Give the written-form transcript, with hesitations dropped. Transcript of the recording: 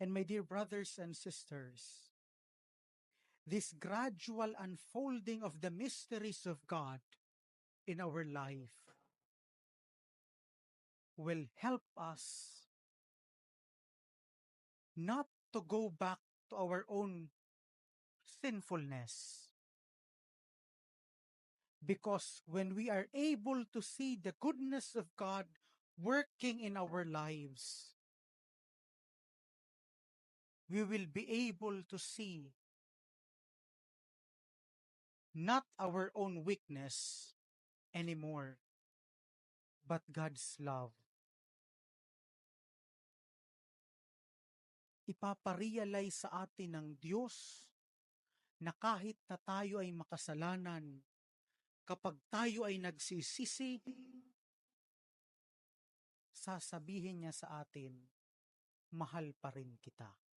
And my dear brothers and sisters, this gradual unfolding of the mysteries of God in our life will help us not to go back to our own sinfulness. Because when we are able to see the goodness of God working in our lives, we will be able to see not our own weakness anymore, but God's love. Ipaparealize sa atin ng Diyos na kahit na tayo ay makasalanan, kapag tayo ay nagsisisi, sasabihin niya sa atin, mahal pa rin kita.